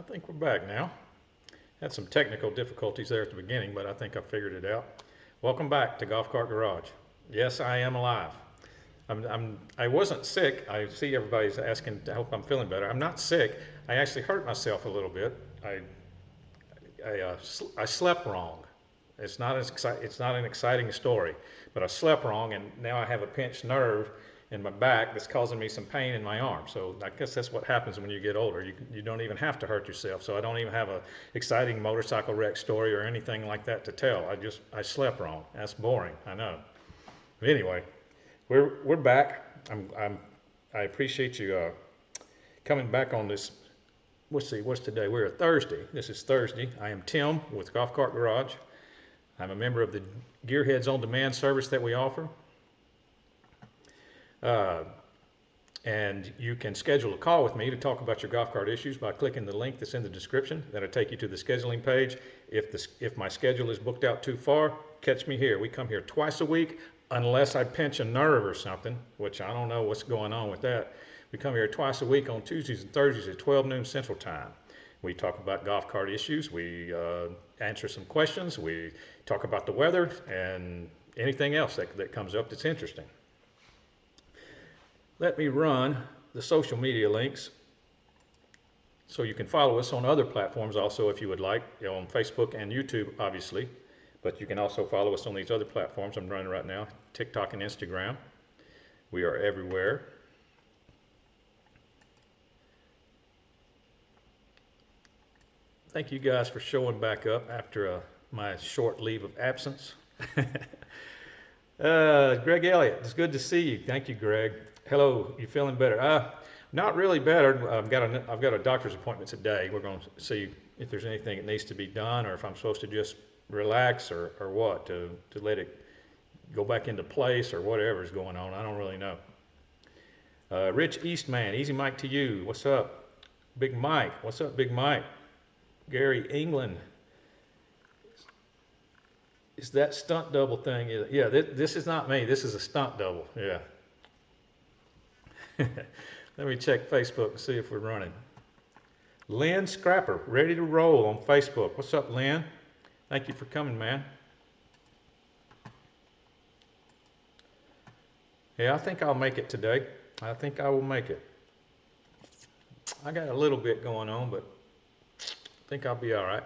I think we're back now. Had some technical difficulties there at the beginning, but I think I figured it out. Welcome back to Golf Cart Garage. Yes, I am alive. I wasn't sick. I see everybody's asking. I hope I'm feeling better. I'm not sick. I actually hurt myself a little bit. I slept wrong. It's not an exciting story, but I slept wrong, and now I have a pinched nerve in my back that's causing me some pain in my arm. So I guess that's what happens when you get older. You don't even have to hurt yourself. So I don't even have a exciting motorcycle wreck story or anything like that to tell. I slept wrong. That's boring, I know. But anyway, we're back. I appreciate you coming back on this. Let's see, what's today? We're Thursday. This is Thursday. I am Tim with Golf Cart Garage. I'm a member of the Gearheads on Demand service that we offer. And you can schedule a call with me to talk about your golf cart issues by clicking the link that's in the description. That'll take you to the scheduling page. If my schedule is booked out too far, catch me here. We come here twice a week, unless I pinch a nerve or something, which I don't know what's going on with that. We come here twice a week on Tuesdays and Thursdays at 12 noon Central Time. We talk about golf cart issues. We answer some questions. We talk about the weather and anything else that comes up that's interesting. Let me run the social media links so you can follow us on other platforms also if you would like, on Facebook and YouTube, obviously. But you can also follow us on these other platforms I'm running right now, TikTok and Instagram. We are everywhere. Thank you guys for showing back up after my short leave of absence. Greg Elliott, it's good to see you. Thank you, Greg. Hello, you feeling better? Not really better. I've got a doctor's appointment today. We're going to see if there's anything that needs to be done, or if I'm supposed to just relax, or what, to let it go back into place, or whatever's going on. I don't really know. Rich Eastman, Easy Mike to you. What's up? Big Mike. What's up, Big Mike? Gary England. Is that stunt double thing? Yeah, this is not me. This is a stunt double. Yeah. Let me check Facebook and see if we're running. Lynn Scrapper, ready to roll on Facebook. What's up, Lynn? Thank you for coming, man. Yeah, I think I'll make it today. I think I will make it. I got a little bit going on, but I think I'll be all right.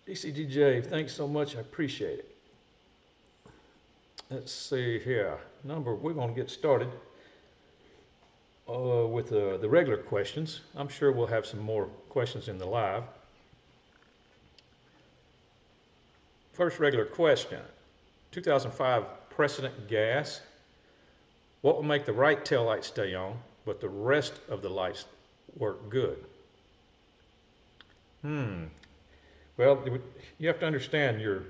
DCDJ, thanks so much. I appreciate it. Let's see here. We're going to get started with the regular questions. I'm sure we'll have some more questions in the live. First regular question. 2005 Precedent gas. What will make the right tail light stay on, but the rest of the lights work good? Well, you have to understand a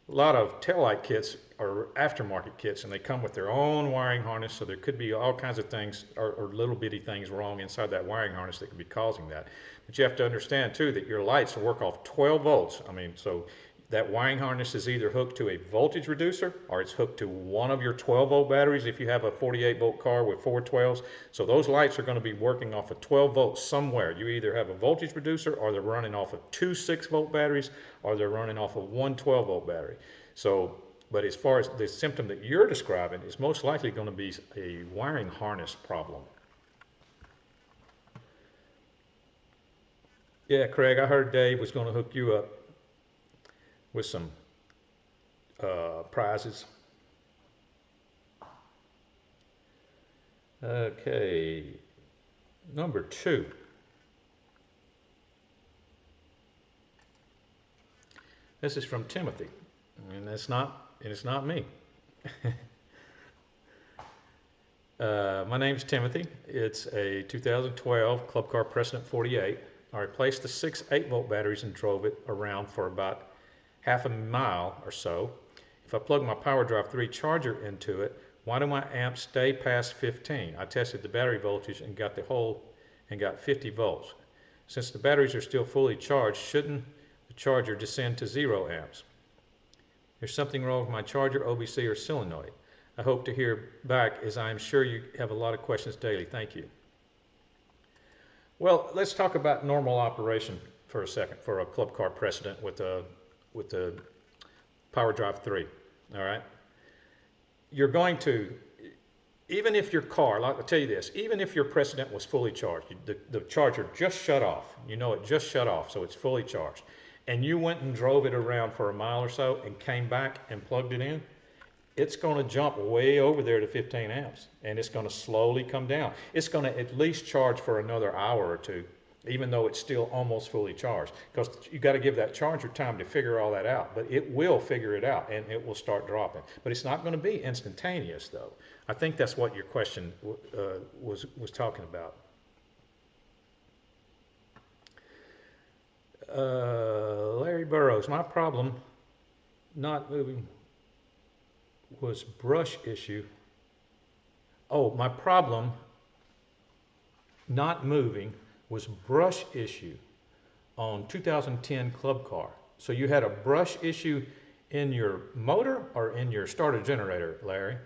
lot of taillight kits are aftermarket kits, and they come with their own wiring harness, so there could be all kinds of things or little bitty things wrong inside that wiring harness that could be causing that. But you have to understand too that your lights will work off 12 volts. I mean, so that wiring harness is either hooked to a voltage reducer, or it's hooked to one of your 12 volt batteries if you have a 48 volt car with 4 12s. So those lights are going to be working off of 12 volts somewhere. You either have a voltage reducer, or they're running off of 2 6 volt batteries, or they're running off of one 12 volt battery. So, but as far as the symptom that you're describing, is most likely going to be a wiring harness problem. Yeah, Craig, I heard Dave was going to hook you up with some prizes. Okay, number 2. This is from Timothy, and it's not me. My name's Timothy. It's a 2012 Club Car Precedent 48. I replaced the 6 8-volt batteries and drove it around for about half a mile or so. If I plug my Powerdrive 3 charger into it, why do my amps stay past 15? I tested the battery voltage and got 50 volts. Since the batteries are still fully charged, shouldn't the charger descend to 0 amps? There's something wrong with my charger, OBC, or solenoid. I hope to hear back, as I am sure you have a lot of questions daily. Thank you. Well, let's talk about normal operation for a second for a Club Car Precedent with the Powerdrive 3. All right. You're going to, even if your car, I'll tell you this, even if your Precedent was fully charged, the charger just shut off, you know it just shut off, so it's fully charged, and you went and drove it around for a mile or so and came back and plugged it in, it's going to jump way over there to 15 amps, and it's going to slowly come down. It's going to at least charge for another hour or two, even though it's still almost fully charged, because you got to give that charger time to figure all that out. But it will figure it out, and it will start dropping. But it's not going to be instantaneous, though. I think that's what your question was talking about. Larry Burrows, my problem not moving was brush issue. Oh, my problem not moving was brush issue on 2010 Club Car. So you had a brush issue in your motor or in your starter generator, Larry?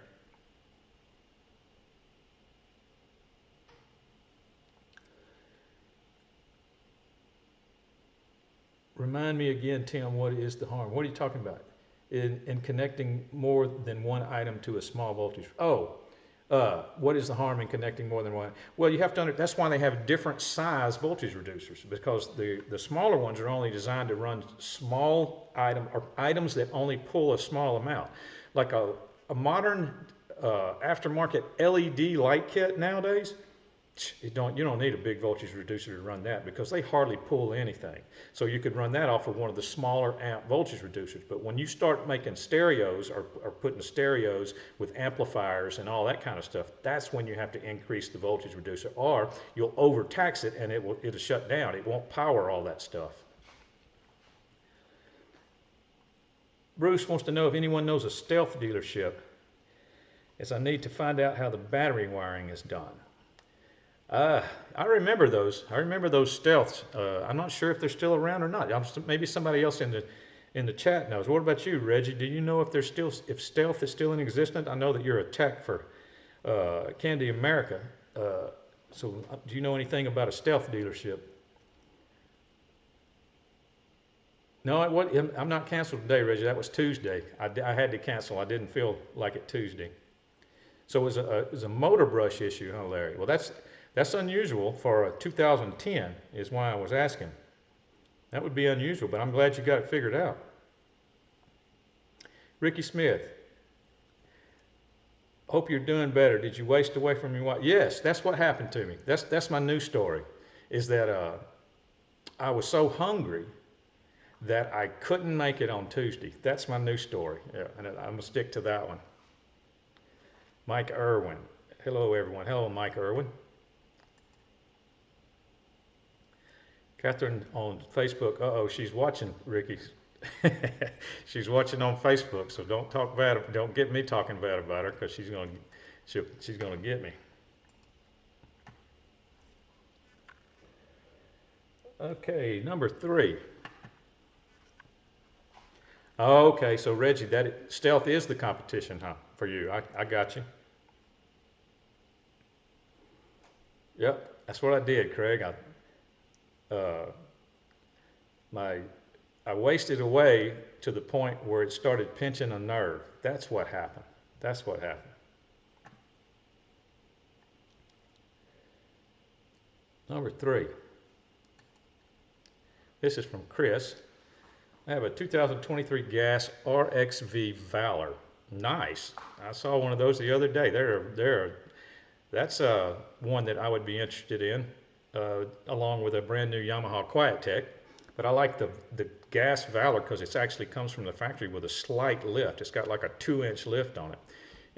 Remind me again, Tim, what is the harm? What are you talking about? In connecting more than one item to a small voltage. Oh, what is the harm in connecting more than one? Well, you have to that's why they have different size voltage reducers, because the smaller ones are only designed to run small items that only pull a small amount. Like a modern aftermarket LED light kit nowadays, you don't need a big voltage reducer to run that, because they hardly pull anything. So you could run that off of one of the smaller amp voltage reducers. But when you start making stereos or putting stereos with amplifiers and all that kind of stuff, that's when you have to increase the voltage reducer, or you'll overtax it and it'll shut down. It won't power all that stuff. Bruce wants to know if anyone knows a Stealth dealership, as I need to find out how the battery wiring is done. I remember those. I remember those Stealths. I'm not sure if they're still around or not. Maybe somebody else in the chat knows. What about you, Reggie? Do you know if Stealth is still in existence? I know that you're a tech for Candy America. So do you know anything about a Stealth dealership? No, I'm not canceled today, Reggie. That was Tuesday. I had to cancel. I didn't feel like it Tuesday. So it was a motor brush issue, huh, Larry? Well, that's unusual for a 2010, is why I was asking. That would be unusual, but I'm glad you got it figured out. Ricky Smith, hope you're doing better. Did you waste away from your wife? Yes, that's what happened to me. That's my new story, is that I was so hungry that I couldn't make it on Tuesday. That's my new story, yeah, and I'm going to stick to that one. Mike Irwin. Hello, everyone. Hello, Mike Irwin. Catherine on Facebook. Uh-oh, she's watching, Ricky. She's watching on Facebook, so don't get me talking bad about her, because she's gonna get me. Okay, number 3. Okay, so Reggie, Stealth is the competition, huh, for you? I got you. Yep, that's what I did, Craig. I wasted away to the point where it started pinching a nerve. That's what happened. That's what happened. Number 3. This is from Chris. I have a 2023 gas RXV Valor. Nice. I saw one of those the other day. That's one that I would be interested in. Along with a brand new Yamaha QuietTech, but I like the gas Valor because it actually comes from the factory with a slight lift. It's got like a 2-inch lift on it.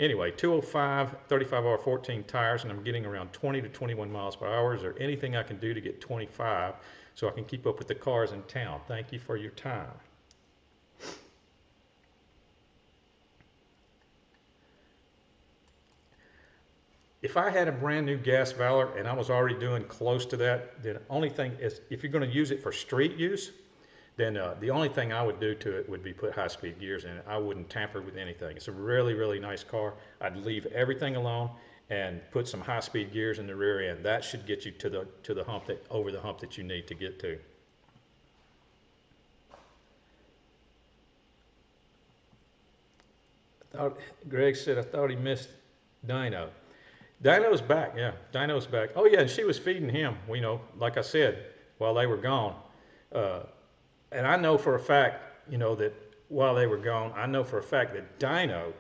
Anyway, 205 35R14 tires, and I'm getting around 20 to 21 miles per hour. Is there anything I can do to get 25 so I can keep up with the cars in town? Thank you for your time. If I had a brand new gas Valor and I was already doing close to that, the only thing is, if you're going to use it for street use, then the only thing I would do to it would be put high-speed gears in it. I wouldn't tamper with anything. It's a really, really nice car. I'd leave everything alone and put some high-speed gears in the rear end. That should get you to the hump over the hump that you need to get to. Greg said, I thought he missed Dino. Dino's back, yeah. Dino's back. Oh, yeah, and she was feeding him, you know, like I said, while they were gone. And I know for a fact, you know, that while they were gone, I know for a fact that Dino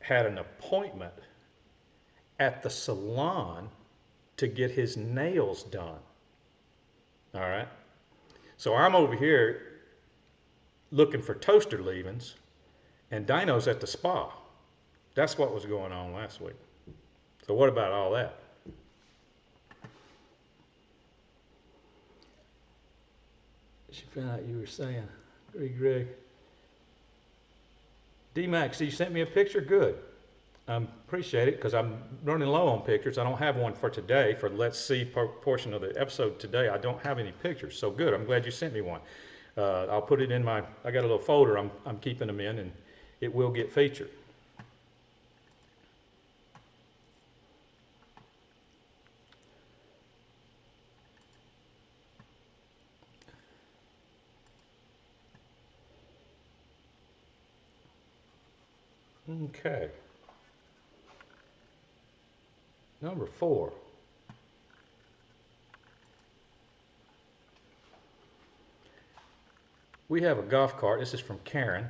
had an appointment at the salon to get his nails done. All right? So I'm over here looking for toaster leavings, and Dino's at the spa. That's what was going on last week. So what about all that? She found out you were saying, Greg. D-Max, you sent me a picture? Good. Appreciate it, because I'm running low on pictures. I don't have one for today, for Let's See portion of the episode today. I don't have any pictures, so good. I'm glad you sent me one. I'll put it in my, I got a little folder I'm keeping them in, and it will get featured. Okay. Number 4. We have a golf cart. This is from Karen.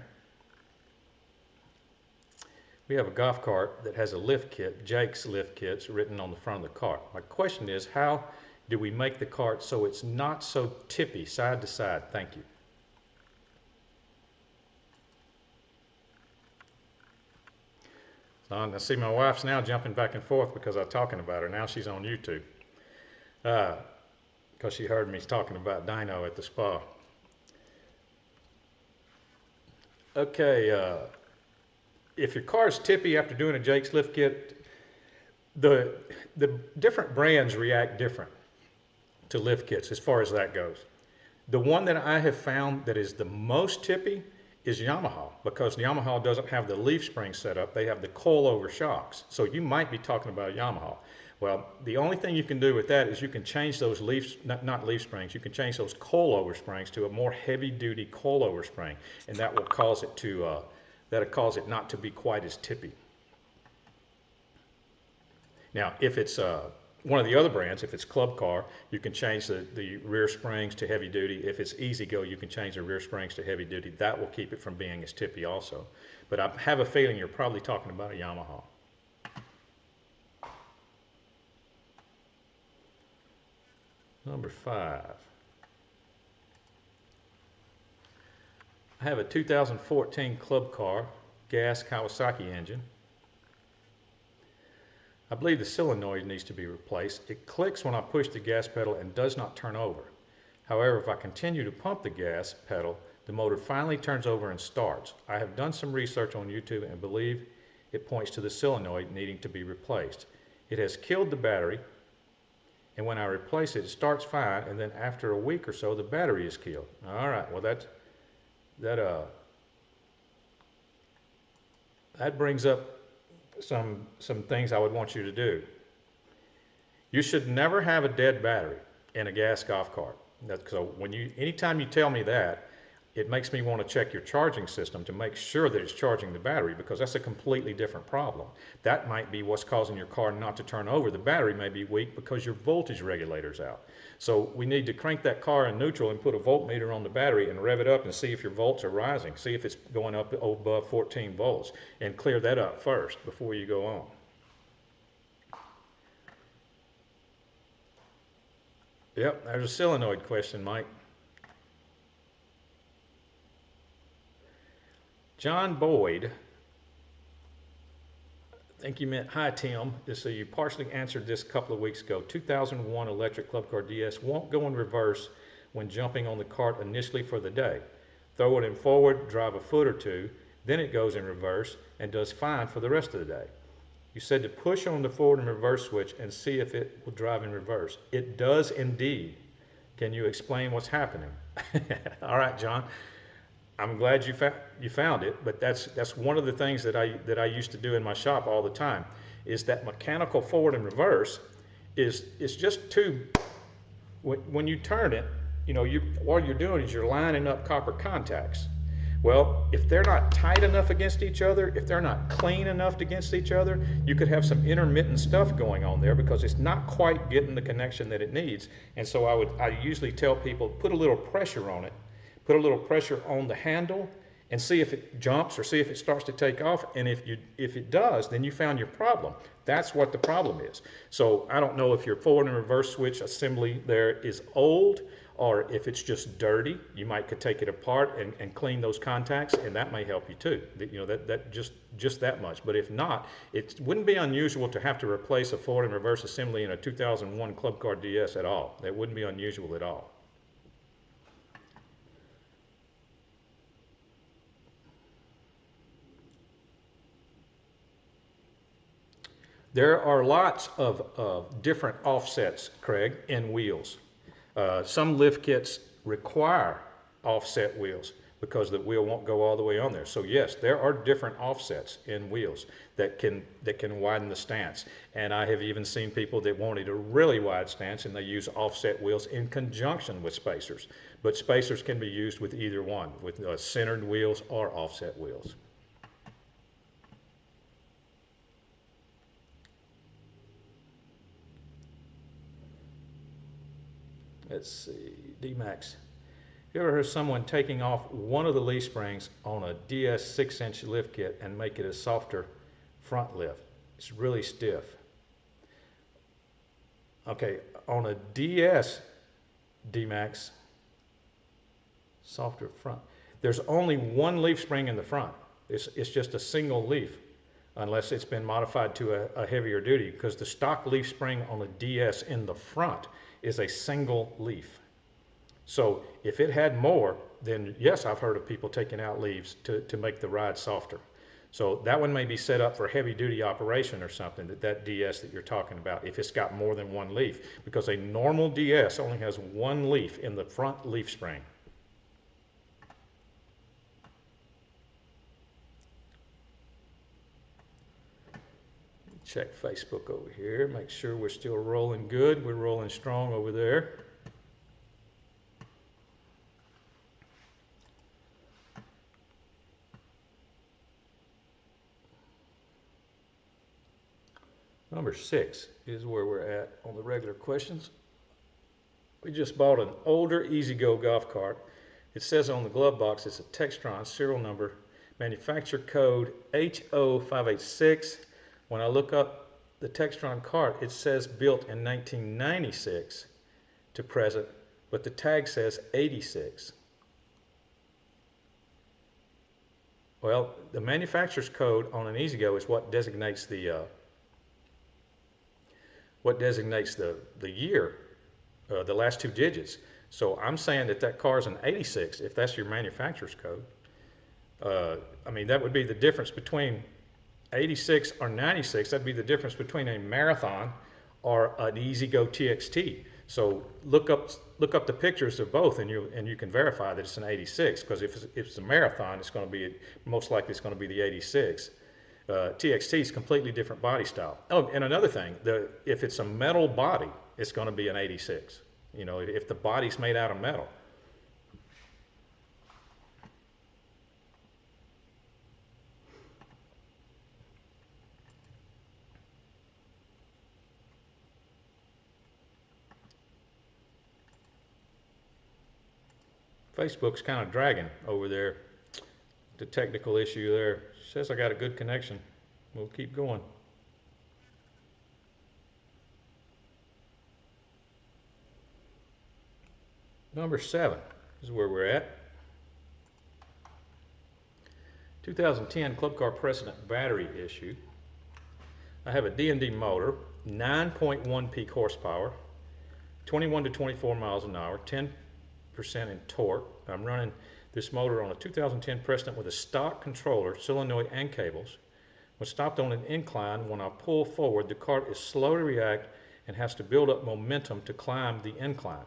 We have a golf cart that has a lift kit, Jake's lift kits, written on the front of the cart. My question is, how do we make the cart so it's not so tippy side to side? Thank you. I see my wife's now jumping back and forth because I'm talking about her. Now she's on YouTube because she heard me talking about Dino at the spa. Okay, if your car's tippy after doing a Jake's lift kit, the different brands react different to lift kits as far as that goes. The one that I have found that is the most tippy is Yamaha, because Yamaha doesn't have the leaf spring set up. They have the coilover shocks. So you might be talking about Yamaha. Well, the only thing you can do with that is you can change those not leaf springs, you can change those coilover springs to a more heavy-duty coilover spring, and that will cause it to, that'll cause it not to be quite as tippy. Now, if it's one of the other brands, if it's Cub Car, you can change the rear springs to heavy duty. If it's ezgo, you can change the rear springs to heavy duty. That will keep it from being as tippy also. But I have a feeling you're probably talking about a Yamaha. Number 5. I have a 2014 Cub Car gas Kawasaki engine. I believe the solenoid needs to be replaced. It clicks when I push the gas pedal and does not turn over. However, if I continue to pump the gas pedal, the motor finally turns over and starts. I have done some research on YouTube and believe it points to the solenoid needing to be replaced. It has killed the battery, and when I replace it, it starts fine, and then after a week or so, the battery is killed. All right, well that brings up some things I would want you to do. You should never have a dead battery in a gas golf cart. So anytime you tell me that, it makes me want to check your charging system to make sure that it's charging the battery, because that's a completely different problem. That might be what's causing your car not to turn over. The battery may be weak because your voltage regulator's out. So we need to crank that car in neutral and put a voltmeter on the battery and rev it up and see if your volts are rising. See if it's going up above 14 volts, and clear that up first before you go on. Yep, there's a solenoid question, Mike. John Boyd, I think you meant, hi Tim, so you partially answered this a couple of weeks ago. 2001 electric Club Car DS won't go in reverse when jumping on the cart initially for the day. Throw it in forward, drive a foot or two, then it goes in reverse and does fine for the rest of the day. You said to push on the forward and reverse switch and see if it will drive in reverse. It does indeed. Can you explain what's happening? All right, John. I'm glad you found it, but that's one of the things that I used to do in my shop all the time, is that mechanical forward and reverse is just two. When you turn it, all you're doing is you're lining up copper contacts. Well, if they're not tight enough against each other, if they're not clean enough against each other, you could have some intermittent stuff going on there because it's not quite getting the connection that it needs. And so I usually tell people, put a little pressure on it, put a little pressure on the handle and see if it jumps or see if it starts to take off. And if it does, then you found your problem. That's what the problem is. So I don't know if your forward and reverse switch assembly there is old, or if it's just dirty. You might could take it apart and clean those contacts, and that may help you too. That just that much. But if not, it wouldn't be unusual to have to replace a forward and reverse assembly in a 2001 Club Car DS at all. That wouldn't be unusual at all. There are lots of different offsets, Craig, in wheels. Some lift kits require offset wheels because the wheel won't go all the way on there. So yes, there are different offsets in wheels that can widen the stance. And I have even seen people that wanted a really wide stance and they use offset wheels in conjunction with spacers. But spacers can be used with either one, with centered wheels or offset wheels. Let's see, D-Max. You ever heard someone taking off one of the leaf springs on a DS 6-inch lift kit and make it a softer front lift? It's really stiff. Okay, on a DS, D-Max, softer front. There's only one leaf spring in the front. It's just a single leaf, unless it's been modified to a heavier duty, because the stock leaf spring on a DS in the front is a single leaf. So if it had more, then yes, I've heard of people taking out leaves to make the ride softer. So that one may be set up for heavy duty operation or something, that DS that you're talking about, if it's got more than one leaf, because a normal DS only has one leaf in the front leaf spring. Check Facebook over here, make sure we're still rolling good. We're rolling strong over there. Number 6 is where we're at on the regular questions. We just bought an older ezgo golf cart. It says on the glove box it's a Textron, serial number, manufacturer code HO586. When I look up the Textron cart, it says built in 1996 to present, but the tag says 86. Well, the manufacturer's code on an ezgo is what designates the year, the last two digits. So I'm saying that car's an 86 if that's your manufacturer's code. I mean, that would be the difference between 86 or 96. That'd be the difference between a Marathon or an ezgo TXT. So look up the pictures of both, and you can verify that it's an 86. Because if it's a Marathon, it's going to be most likely it's going to be the 86. TXT is completely different body style. Oh, and another thing, if it's a metal body, it's going to be an 86. You know, if the body's made out of metal. Facebook's kind of dragging over there. The technical issue there. Says I got a good connection. We'll keep going. Number 7 is where we're at. 2010 Club Car Precedent battery issue. I have a D&D motor, 9.1 peak horsepower, 21 to 24 miles an hour, 10% in torque. I'm running this motor on a 2010 Precedent with a stock controller, solenoid and cables. When stopped on an incline, when I pull forward, the cart is slow to react and has to build up momentum to climb the incline.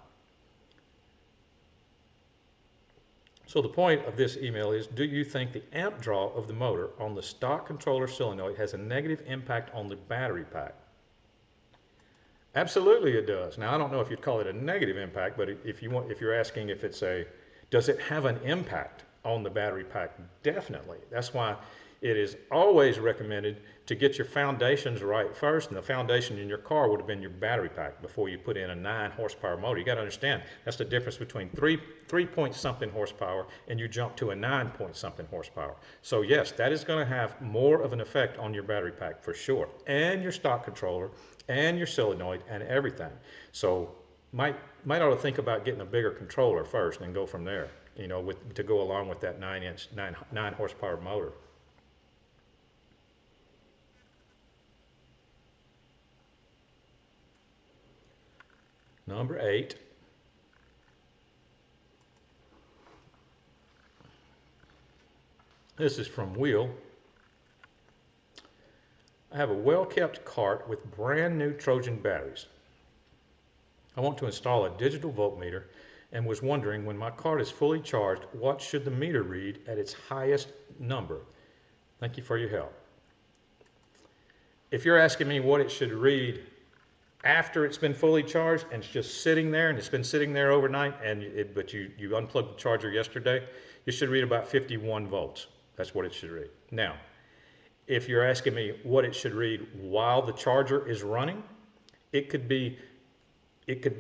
So the point of this email is, do you think the amp draw of the motor on the stock controller solenoid has a negative impact on the battery pack? Absolutely it does. Now I don't know if you'd call it a negative impact, but if you're asking if it's does it have an impact on the battery pack? Definitely. That's why it is always recommended to get your foundations right first, and the foundation in your car would have been your battery pack before you put in a 9 horsepower motor. You got to understand that's the difference between 3 point something horsepower and you jump to a 9 point something horsepower. So yes, that is going to have more of an effect on your battery pack for sure, and your stock controller and your solenoid and everything. So might ought to think about getting a bigger controller first and go from there, you know, to go along with that 9 horsepower motor. Number 8. This is from Will. I have a well-kept cart with brand new Trojan batteries. I want to install a digital voltmeter and was wondering, when my cart is fully charged, what should the meter read at its highest number? Thank you for your help. If you're asking me what it should read after it's been fully charged and it's just sitting there and it's been sitting there overnight, but you unplugged the charger yesterday, you should read about 51 volts. That's what it should read. Now, if you're asking me what it should read while the charger is running, it could be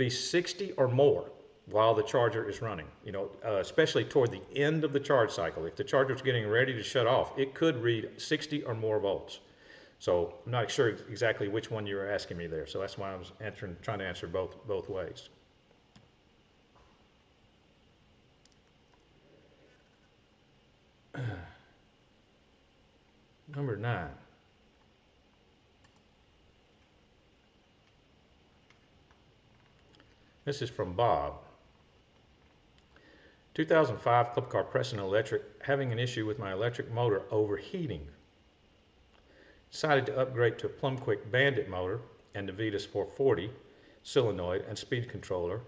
60 or more while the charger is running. You know, especially toward the end of the charge cycle. If the charger's getting ready to shut off, it could read 60 or more volts. So I'm not sure exactly which one you were asking me there. So that's why I was trying to answer both ways. Number 9. This is from Bob. 2005 Club Car Precedent electric, having an issue with my electric motor overheating. Decided to upgrade to a Plumbquick Bandit motor and the 𝗲𝘗𝘗 440 solenoid and speed controller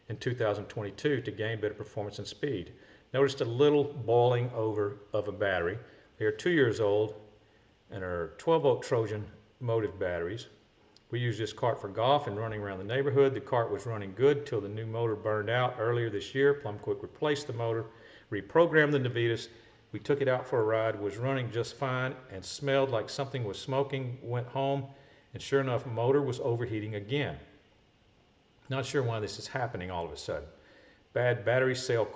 in 2022 to gain better performance and speed. Noticed a little boiling over of a battery. They are 2 years old and are 12-volt Trojan motive batteries. We used this cart for golf and running around the neighborhood. The cart was running good till the new motor burned out earlier this year. Plumbquick replaced the motor, reprogrammed the 𝗲𝘗𝘗. We took it out for a ride, was running just fine and smelled like something was smoking. Went home and sure enough, motor was overheating again. Not sure why this is happening all of a sudden. Bad battery cell ?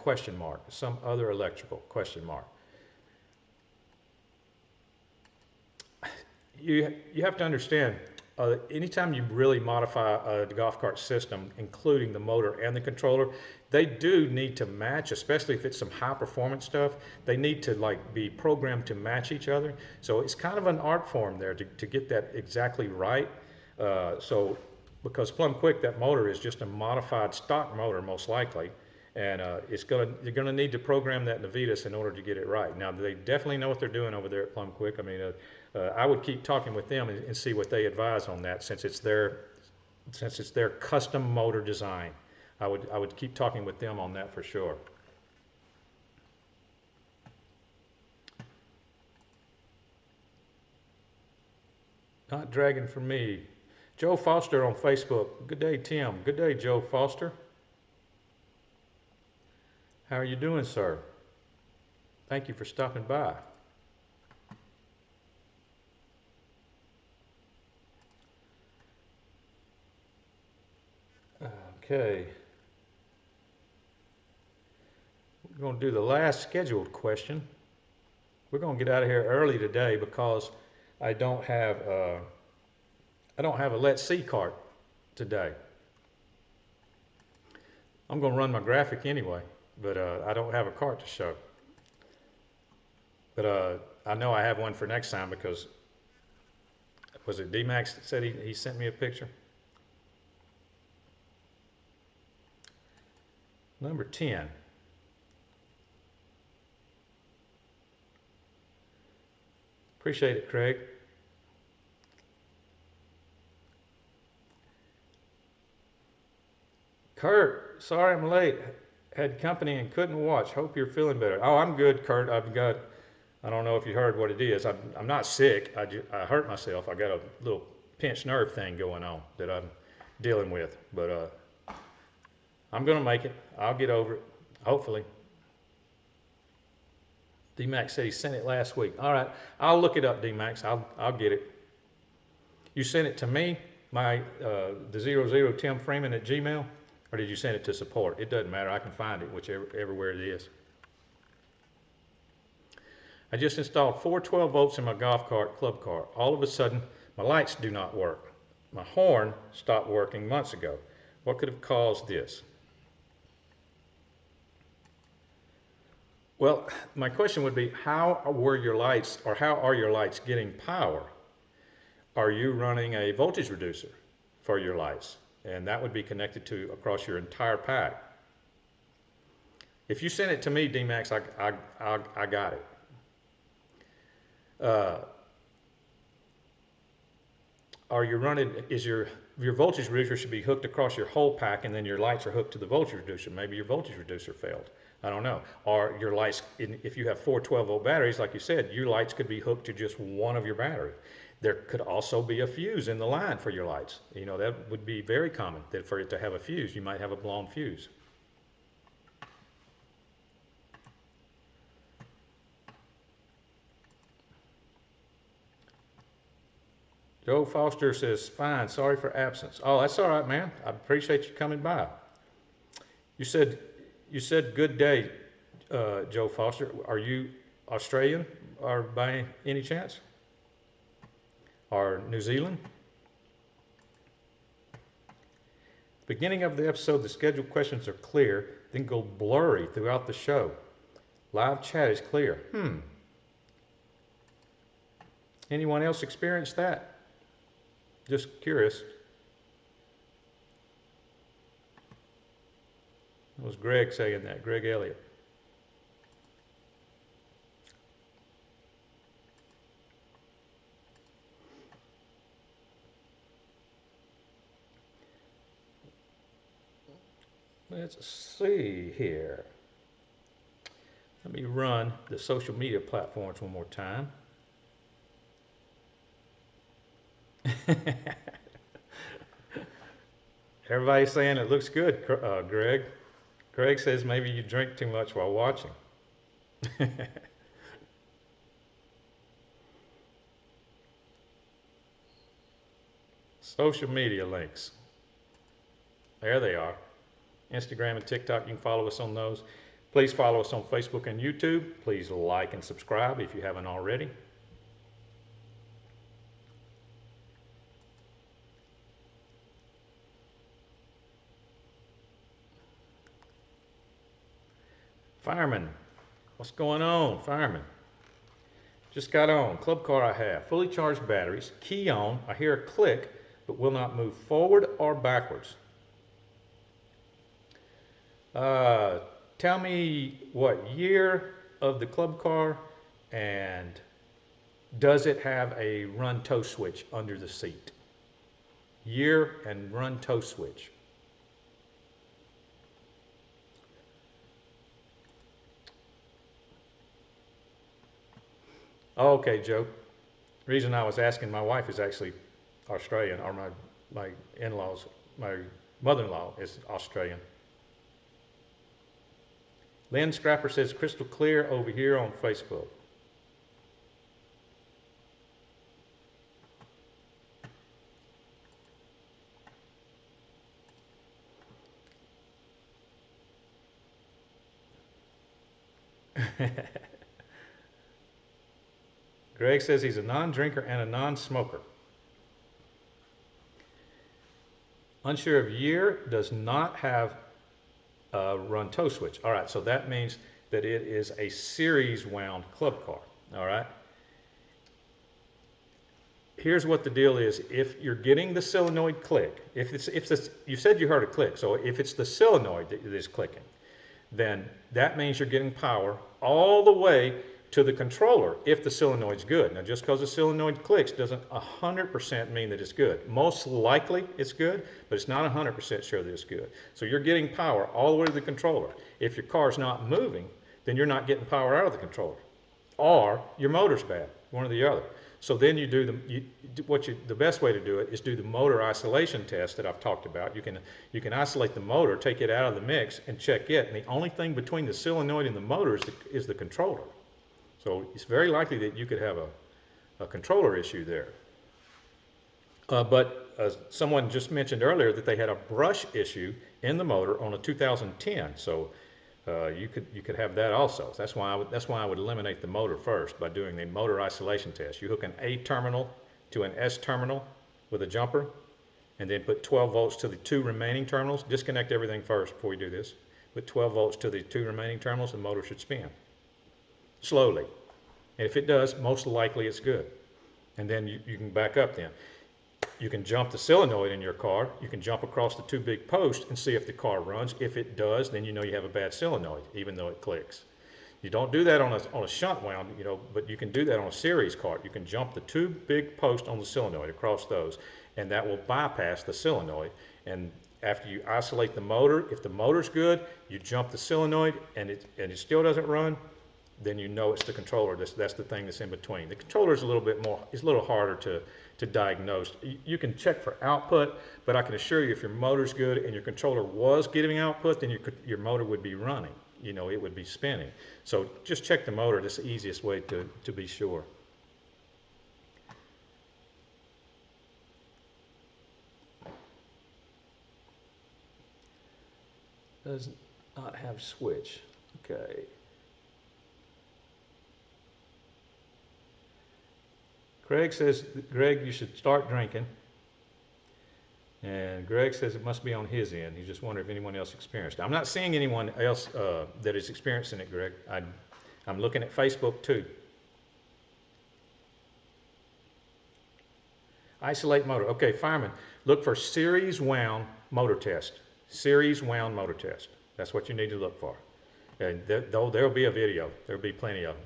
Some other electrical ? You have to understand, anytime you really modify a golf cart system, including the motor and the controller, they do need to match, especially if it's some high performance stuff. They need to be programmed to match each other. So it's kind of an art form there to get that exactly right. So because Plumbquick, that motor is just a modified stock motor most likely, and you're gonna need to program that 𝗲𝘗𝘗 in order to get it right. Now they definitely know what they're doing over there at Plumbquick. I mean, I would keep talking with them and see what they advise on that, since it's their custom motor design. I would keep talking with them on that for sure. Not dragging for me. Joe Foster on Facebook. Good day, Tim. Good day, Joe Foster. How are you doing, sir? Thank you for stopping by. Okay. We're going to do the last scheduled question. We're going to get out of here early today because I don't have a Let's See cart today. I'm going to run my graphic anyway, but I don't have a cart to show. But I know I have one for next time because, was it D-Max that said he sent me a picture? Number 10. Appreciate it, Craig. Kurt, sorry I'm late. Had company and couldn't watch. Hope you're feeling better. Oh, I'm good, Kurt. I don't know if you heard what it is. I'm not sick. I hurt myself. I got a little pinched nerve thing going on that I'm dealing with. But I'm going to make it. I'll get over it, hopefully. D-Max said he sent it last week. All right. I'll look it up, D-Max. I'll get it. You sent it to me, the 00 Tim Freeman at Gmail, or did you send it to support? It doesn't matter. I can find it everywhere it is. I just installed 4 12 volts in my golf cart, club car. All of a sudden, my lights do not work. My horn stopped working months ago. What could have caused this? Well, my question would be, how are your lights getting power? Are you running a voltage reducer for your lights? And that would be connected to across your entire pack. If you send it to me, D-Max, I got it. Are you running, your voltage reducer should be hooked across your whole pack, and then your lights are hooked to the voltage reducer. Maybe your voltage reducer failed. I don't know. Or your lights, if you have 4 12 volt batteries, like you said, your lights could be hooked to just one of your battery. There could also be a fuse in the line for your lights. You know, that would be very common, that for it to have a fuse, you might have a blown fuse. Joe Foster says, fine, sorry for absence. Oh, that's all right, man. I appreciate you coming by. You said good day, Joe Foster. Are you Australian or by any chance? Or New Zealand? Beginning of the episode, the scheduled questions are clear, then go blurry throughout the show. Live chat is clear. Anyone else experience that? Just curious. It was Greg saying that, Greg Elliott. Let's see here. Let me run the social media platforms one more time. Everybody's saying it looks good, Greg. Greg says maybe you drink too much while watching. Social media links. There they are. Instagram and TikTok, you can follow us on those. Please follow us on Facebook and YouTube. Please like and subscribe if you haven't already. Fireman, what's going on, Fireman? Just got on. Club car I have. Fully charged batteries. Key on. I hear a click, but will not move forward or backwards. Tell me what year of the club car, and does it have a run tow switch under the seat? Year and run tow switch. Oh, okay, Joe. The reason I was asking, my wife is actually Australian, or my in-laws, my mother-in-law is Australian. Lynn Scrapper says crystal clear over here on Facebook. Greg says he's a non-drinker and a non-smoker. Unsure of year, does not have a run tow switch. All right, so that means that it is a series wound club car. All right. Here's what the deal is. If you're getting the solenoid click, you said you heard a click, so if it's the solenoid that is clicking, then that means you're getting power all the way to the controller if the solenoid's good. Now, just because the solenoid clicks doesn't 100% mean that it's good. Most likely it's good, but it's not 100% sure that it's good. So you're getting power all the way to the controller. If your car's not moving, then you're not getting power out of the controller, or your motor's bad, one or the other. So then you do the best way to do it is do the motor isolation test that I've talked about. You can isolate the motor, take it out of the mix, and check it. And the only thing between the solenoid and the motor is the controller. So it's very likely that you could have a controller issue there. But someone just mentioned earlier that they had a brush issue in the motor on a 2010. So you could have that also. That's why I would eliminate the motor first by doing the motor isolation test. You hook an A terminal to an S terminal with a jumper, and then put 12 volts to the 2 remaining terminals. Disconnect everything first before you do this. Put 12 volts to the 2 remaining terminals, the motor should spin slowly. And if it does, most likely it's good. And then you can back up then. You can jump the solenoid in your car. You can jump across the 2 big posts and see if the car runs. If it does, then you know you have a bad solenoid, even though it clicks. You don't do that on a shunt wound, but you can do that on a series car. You can jump the 2 big posts on the solenoid across those, and that will bypass the solenoid. And after you isolate the motor, if the motor's good, you jump the solenoid and it still doesn't run, then you know it's the controller. That's the thing that's in between. The controller is a little harder to diagnose. You can check for output, but I can assure you if your motor's good and your controller was giving output, then your motor would be running. It would be spinning. So just check the motor. That's the easiest way to be sure. Does not have switch. Okay. Greg says, Greg, you should start drinking. And Greg says it must be on his end. He's just wondering if anyone else experienced it. I'm not seeing anyone else that is experiencing it, Greg. I'm looking at Facebook too. Isolate motor. Okay, fireman, look for series wound motor test. Series wound motor test. That's what you need to look for. And there'll be a video. There'll be plenty of them.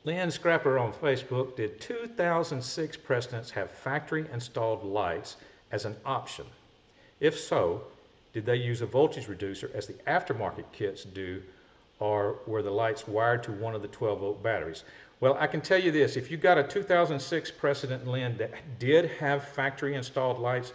Lynn Scrapper on Facebook, did 2006 Precedents have factory installed lights as an option? If so, did they use a voltage reducer as the aftermarket kits do, or were the lights wired to one of the 12-volt batteries? Well, I can tell you this, if you got a 2006 Precedent, Lynn, that did have factory installed lights,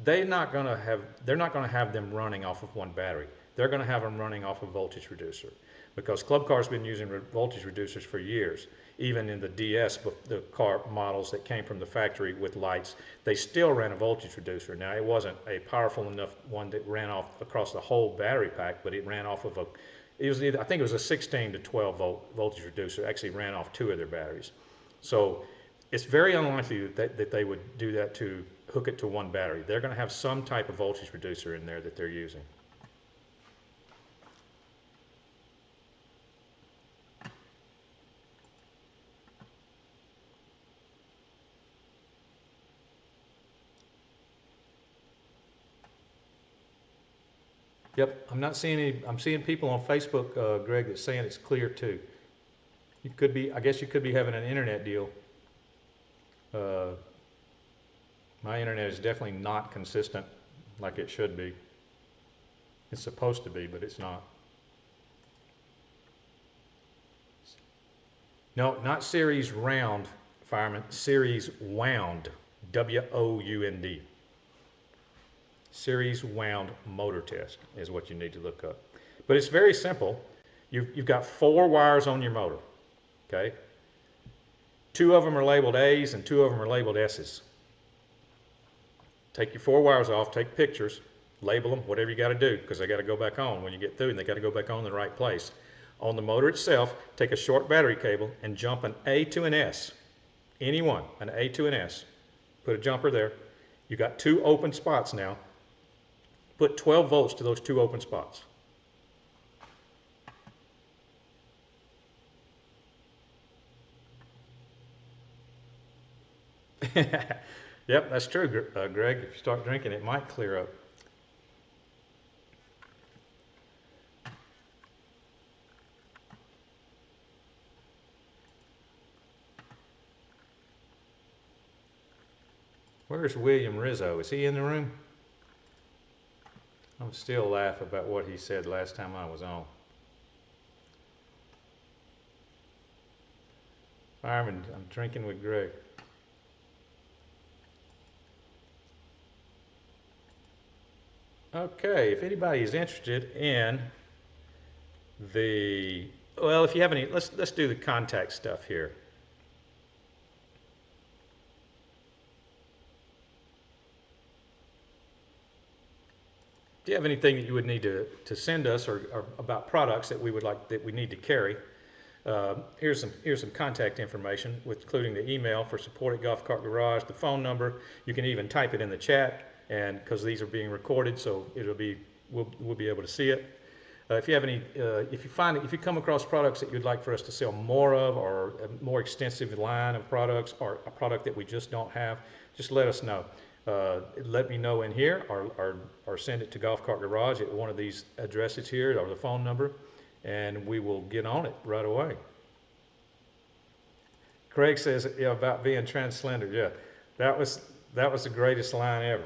they're not going to have them running off of one battery. They're going to have them running off a voltage reducer, because Club Car's been using voltage reducers for years. Even in the DS, the car models that came from the factory with lights, they still ran a voltage reducer. Now, it wasn't a powerful enough one that ran off across the whole battery pack, but it ran off of I think it was a 16 to 12 volt voltage reducer. Actually ran off 2 of their batteries. So it's very unlikely that they would do that to hook it to one battery. They're going to have some type of voltage reducer in there that they're using. Yep, I'm not seeing any. I'm seeing people on Facebook, Greg, that's saying it's clear too. You could be. I guess you could be having an internet deal. My internet is definitely not consistent like it should be. It's supposed to be, but it's not. No, not series round, fireman. Series wound. W-O-U-N-D. Series wound motor test is what you need to look up. But it's very simple. You've got 4 wires on your motor, okay? 2 of them are labeled A's and 2 of them are labeled S's. Take your 4 wires off, take pictures, label them, whatever you got to do, because they got to go back on when you get through, and they got to go back on in the right place. On the motor itself, take a short battery cable and jump an A to an S. Any one, an A to an S. Put a jumper there. You got 2 open spots now. Put 12 volts to those 2 open spots. Yep, that's true, Greg. If you start drinking, it might clear up. Where's William Rizzo? Is he in the room? I'm still laughing about what he said last time I was on. Fireman, I'm drinking with Greg. Okay, if anybody is interested in the, well, if you have any, let's do the contact stuff here. If you have anything that you would need to send us or about products that we would like, that we need to carry, here's some contact information, with including the email for support at Golf Cart Garage, the phone number. You can even type it in the chat, and because these are being recorded, so it'll be we'll be able to see it. If you have any, if you come across products that you'd like for us to sell more of, or a more extensive line of products, or a product that we just don't have, just let us know. Let me know in here, or send it to Golf Cart Garage at one of these addresses here, or the phone number, and we will get on it right away. Craig says, yeah, about being trans-slender. Yeah, that was the greatest line ever.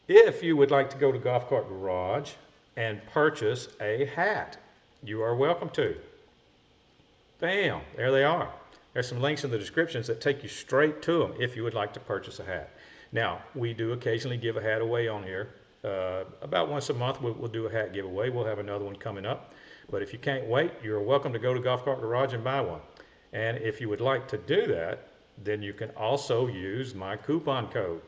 If you would like to go to Golf Cart Garage and purchase a hat, you are welcome to. Bam, there they are. There's some links in the descriptions that take you straight to them if you would like to purchase a hat. Now, we do occasionally give a hat away on here. About once a month we'll do a hat giveaway. We'll have another one coming up. But if you can't wait, you're welcome to go to Golf Cart Garage and buy one. And if you would like to do that, then you can also use my coupon code.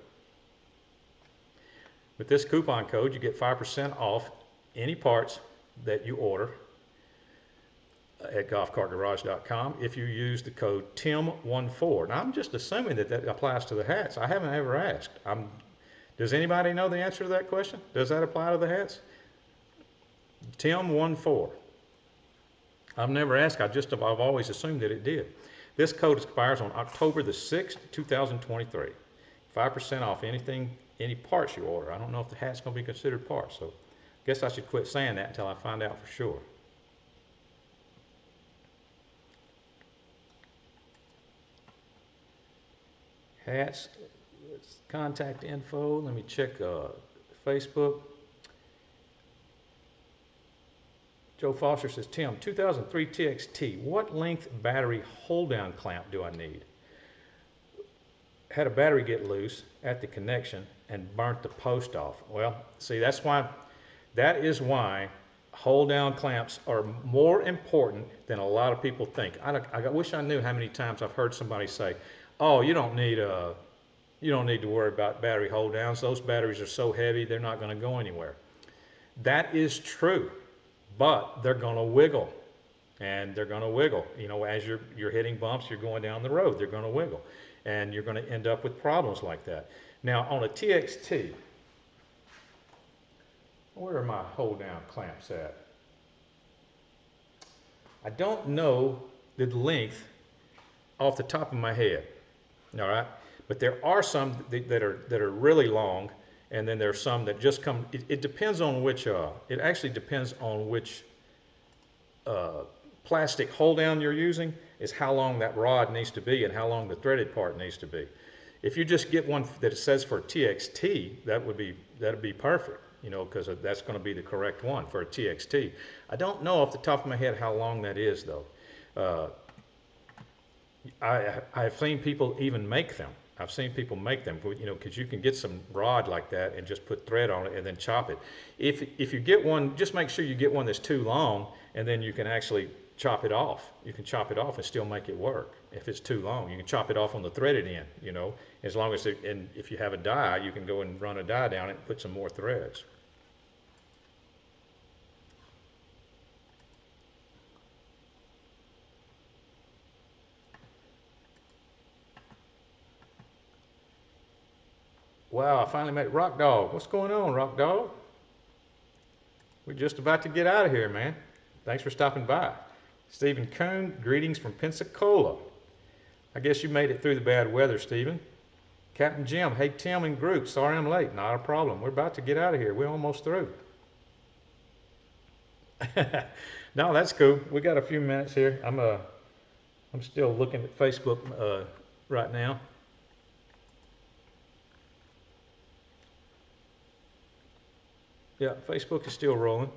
With this coupon code, you get 5% off any parts that you order at golfcartgarage.com if you use the code TIM14. Now, I'm just assuming that applies to the hats. I haven't ever asked. Does anybody know the answer to that question? Does that apply to the hats? TIM14. I've never asked. I've always assumed that it did. This code expires on October the 6th, 2023. 5% off any parts you order. I don't know if the hat's going to be considered parts, so I guess I should quit saying that until I find out for sure. Hats, contact info. Let me check Facebook. Joe Foster says, Tim, 2003 TXT, what length battery hold-down clamp do I need? Had a battery get loose at the connection and burnt the post off. Well, see, that is why hold-down clamps are more important than a lot of people think. I wish I knew how many times I've heard somebody say, oh, you don't need to worry about battery hold-downs. Those batteries are so heavy, they're not going to go anywhere. That is true. But they're going to wiggle, and they're going to wiggle. You know, as you're hitting bumps, you're going down the road, they're going to wiggle, and you're going to end up with problems like that. Now, on a TXT, where are my hold-down clamps at? I don't know the length off the top of my head, all right? But there are some that are really long, and then there's some that just come, it depends on which, it actually depends on which plastic hold down you're using, is how long that rod needs to be and how long the threaded part needs to be. If you just get one that says for TXT, that'd be perfect, you know, because that's going to be the correct one for a TXT. I don't know off the top of my head how long that is, though. I've seen people even make them. I've seen people make them, you know, because you can get some rod like that and just put thread on it and then chop it. If you get one, just make sure you get one that's too long, and then you can actually chop it off. You can chop it off and still make it work. If it's too long, you can chop it off on the threaded end, you know, as long as and if you have a die, you can go and run a die down it and put some more threads. Wow, I finally made it. Rock Dog, what's going on, Rock Dog? We're just about to get out of here, man. Thanks for stopping by. Stephen Coon, greetings from Pensacola. I guess you made it through the bad weather, Stephen. Captain Jim, hey Tim and group, sorry I'm late. Not a problem. We're about to get out of here. We're almost through. No, that's cool. We got a few minutes here. I'm still looking at Facebook right now. Yeah, Facebook is still rolling.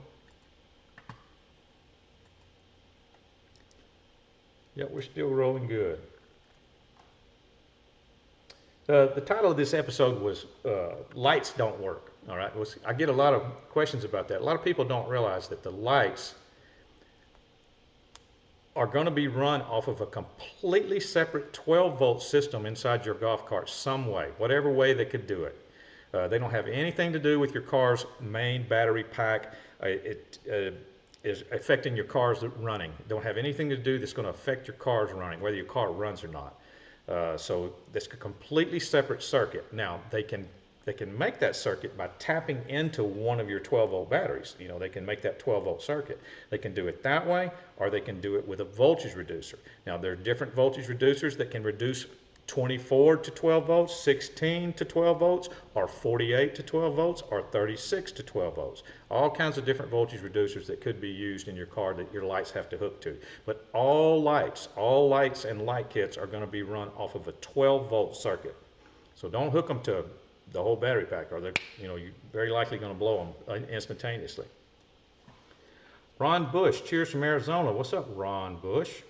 Yeah, we're still rolling good. The title of this episode was Lights Don't Work. All right, I get a lot of questions about that. A lot of people don't realize that the lights are going to be run off of a completely separate 12-volt system inside your golf cart some way, whatever way they could do it. They don't have anything to do with your car's main battery pack. It is affecting your car's running. Don't have anything to do that's going to affect your car's running, whether your car runs or not. So that's a completely separate circuit. Now they can make that circuit by tapping into one of your 12-volt batteries. You know, they can make that 12-volt circuit. They can do it that way, or they can do it with a voltage reducer. Now there are different voltage reducers that can reduce 24 to 12 volts, 16 to 12 volts, or 48 to 12 volts, or 36 to 12 volts. All kinds of different voltage reducers that could be used in your car that your lights have to hook to. But all lights and light kits are going to be run off of a 12-volt circuit. So don't hook them to the whole battery pack, or they're, you're very likely going to blow them instantaneously. Ron Bush, cheers from Arizona. What's up, Ron Bush?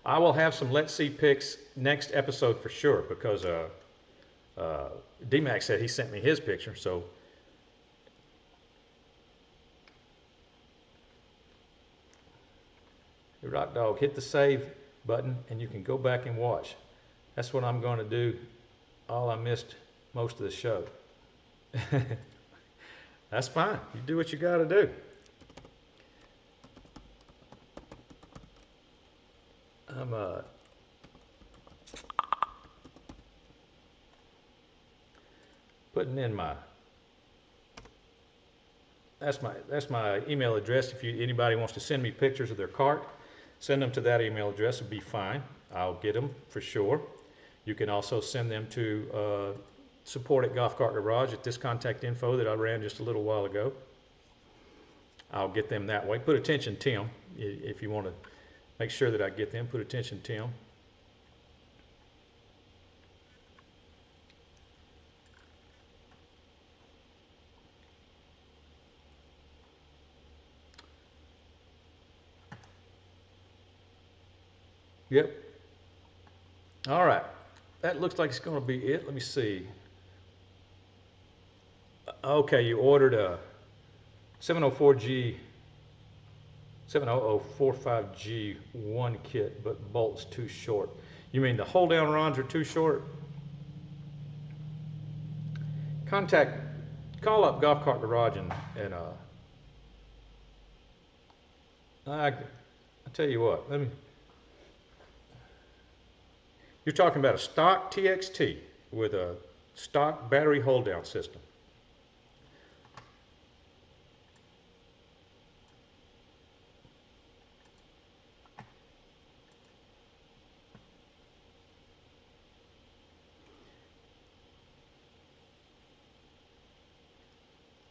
I will have some Let's See pics next episode for sure, because D-Mac said he sent me his picture. So Rock Dog, hit the save button and you can go back and watch. That's what I'm going to do. I missed most of the show. That's fine. You do what you got to do. I'm putting in that's my email address. If anybody wants to send me pictures of their cart, send them to that email address. It'll be fine. I'll get them for sure. You can also send them to support at Golf Cart Garage at this contact info that I ran just a little while ago. I'll get them that way. Put attention Tim, if you want to make sure that I get them. Put attention Tim. Yep. All right. That looks like it's going to be it. Let me see. Okay, you ordered a 70045G1 kit, but bolts too short. You mean the hold down rods are too short? Call up Golf Cart Garage and I tell you what, you're talking about a stock TXT with a stock battery hold down system.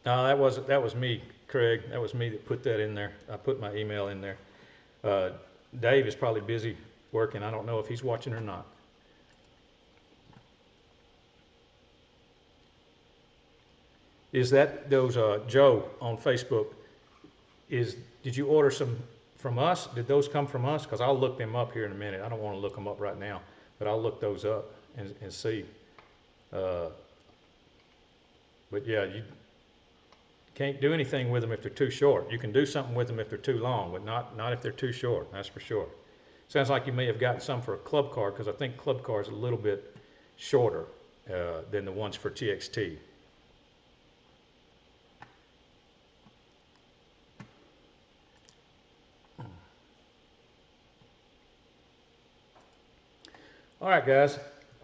No, that was me, Craig. That was me that put that in there. I put my email in there. Dave is probably busy working. I don't know if he's watching or not. Is that those Joe on Facebook? Did you order some from us? Did those come from us? Because I'll look them up here in a minute. I don't want to look them up right now, but I'll look those up and see. But yeah, you can't do anything with them if they're too short. You can do something with them if they're too long, but not if they're too short. That's for sure. Sounds like you may have gotten some for a Club Car, because I think Club Car is a little bit shorter than the ones for TXT. All right, guys,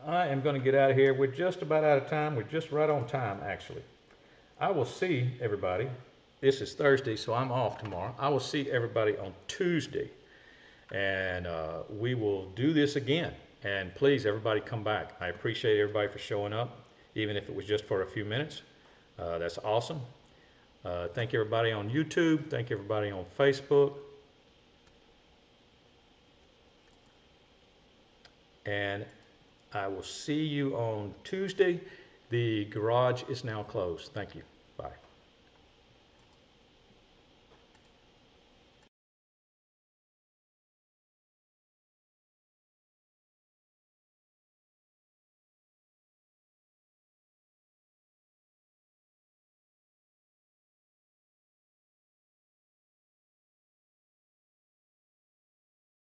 I am going to get out of here. We're just about out of time. We're just right on time, actually. I will see everybody. This is Thursday, so I'm off tomorrow. I will see everybody on Tuesday, and we will do this again. And please, everybody, come back. I appreciate everybody for showing up, even if it was just for a few minutes. That's awesome. Thank everybody on YouTube. Thank everybody on Facebook. and I will see you on Tuesday. The garage is now closed. Thank you.